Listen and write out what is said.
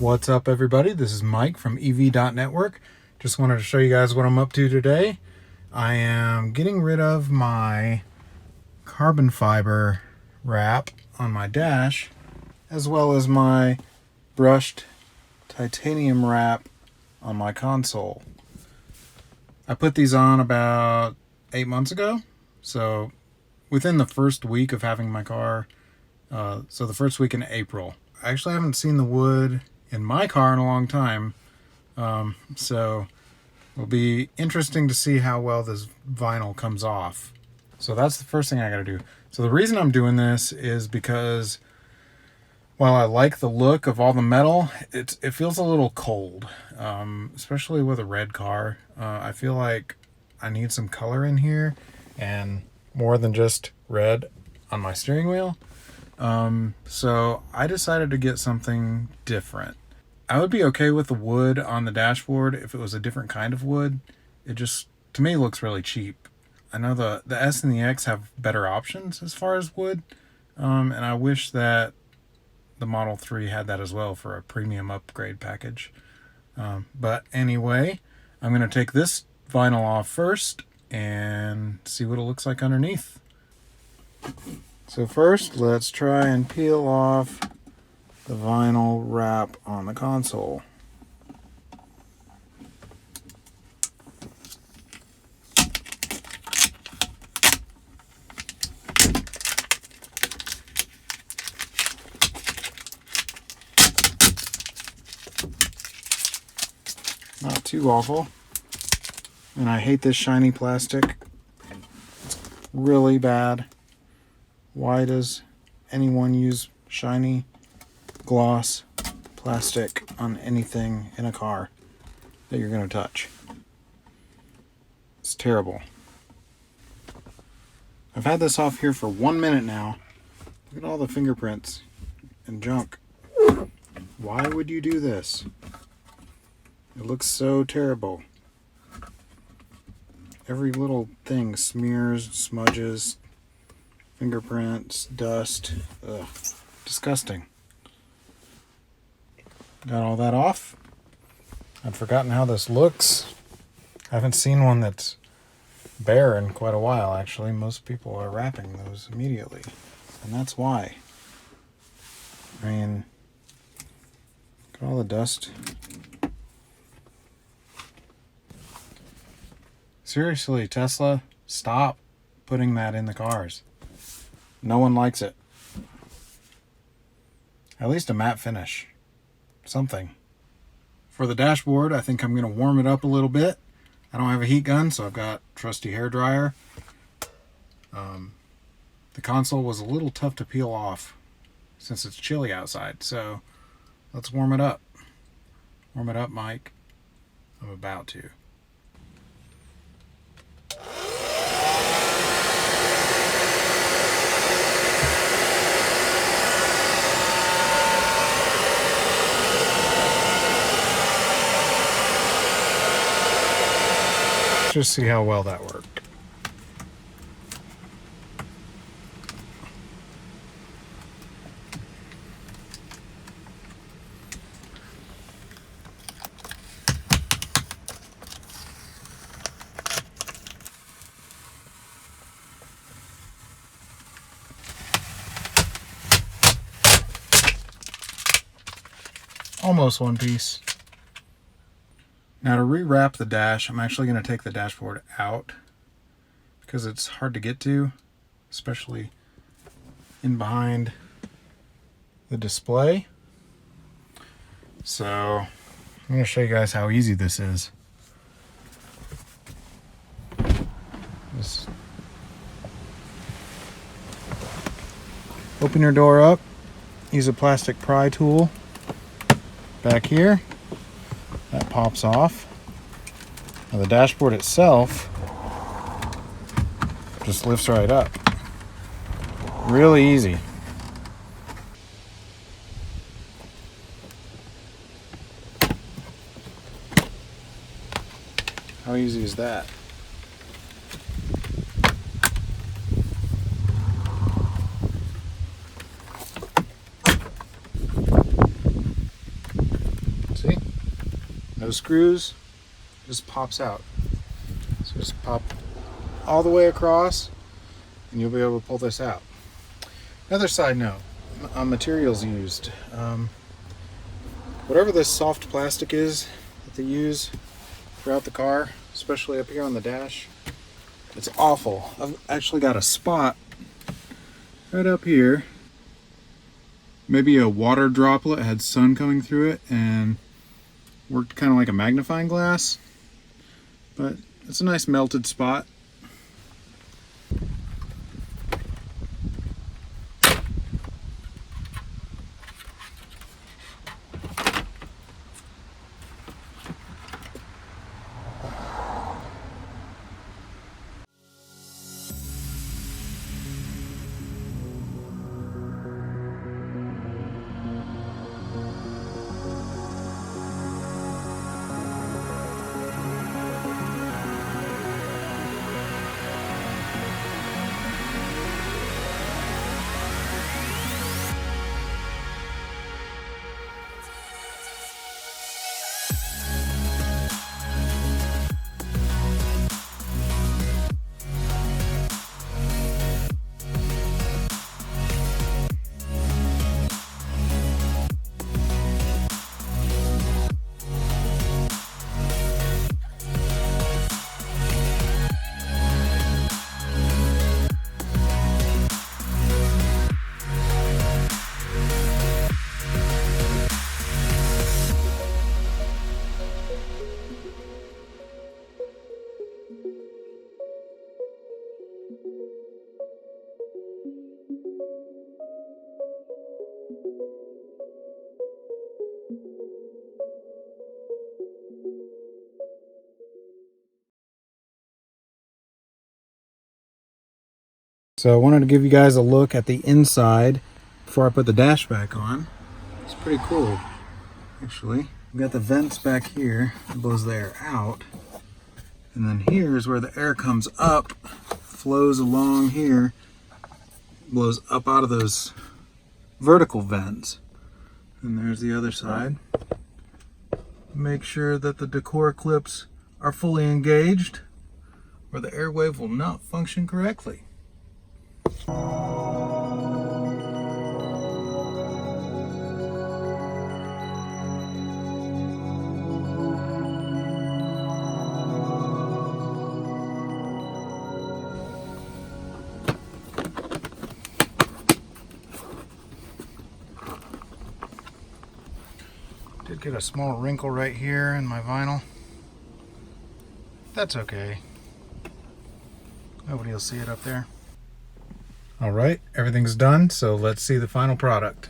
What's up, everybody? This is Mike from EV.network. Just wanted to show you guys what I'm up to today. I am getting rid of my carbon fiber wrap on my dash, as well as my brushed titanium wrap on my console. I put these on about 8 months ago, so within the first week of having my car, so the first week in April. I actually haven't seen the wood in my car in a long time, so it'll be interesting to see how well this vinyl comes off. So that's the first thing I gotta do. So the reason I'm doing this is because while I like the look of all the metal, it feels a little cold, especially with a red car. I feel like I need some color in here and more than just red on my steering wheel. So I decided to get something different. I would be okay with the wood on the dashboard if it was a different kind of wood. It just, to me, looks really cheap. I know the S and the X have better options as far as wood, and I wish that the Model 3 had that as well for a premium upgrade package. But anyway, I'm going to take this vinyl off first and see what it looks like underneath. So first, let's try and peel off the vinyl wrap on the console. Not too awful. And I hate this shiny plastic. It's really bad. Why does anyone use shiny gloss plastic on anything in a car that you're going to touch? It's terrible. I've had this off here for 1 minute now. Look at all the fingerprints and junk. Why would you do this? It looks so terrible. Every little thing smears, smudges, fingerprints, dust. Ugh, disgusting. Got all that off. I'd forgotten how this looks. I haven't seen one that's bare in quite a while, actually. Most people are wrapping those immediately, and that's why. I mean, look at all the dust. Seriously, Tesla, stop putting that in the cars. No one likes it. At least a matte finish. Something. For the dashboard, I think I'm going to warm it up a little bit. I don't have a heat gun, so I've got trusty hair dryer. The console was a little tough to peel off since it's chilly outside, so let's warm it up. Warm it up, Mike. I'm about to. Just see how well that worked. Almost one piece. Now to rewrap the dash, I'm actually going to take the dashboard out because it's hard to get to, especially in behind the display. So I'm going to show you guys how easy this is. Just open your door up, use a plastic pry tool back here. That pops off. Now the dashboard itself just lifts right up. Really easy. How easy is that? no screws, just pops out. So just pop all the way across and you'll be able to pull this out. Another side note on materials used. Whatever this soft plastic is that they use throughout the car, especially up here on the dash, it's awful. I've actually got a spot right up here. Maybe a water droplet had sun coming through it and worked kind of like a magnifying glass, but it's a nice melted spot. So I wanted to give you guys a look at the inside before I put the dash back on. It's pretty cool, actually. We've got the vents back here that blows the air out. And then here's where the air comes up, flows along here, blows up out of those vertical vents. And there's the other side. Make sure that the decor clips are fully engaged or the airwave will not function correctly. Did get a small wrinkle right here in my vinyl. That's okay. Nobody will see it up there. All right, everything's done, so let's see the final product.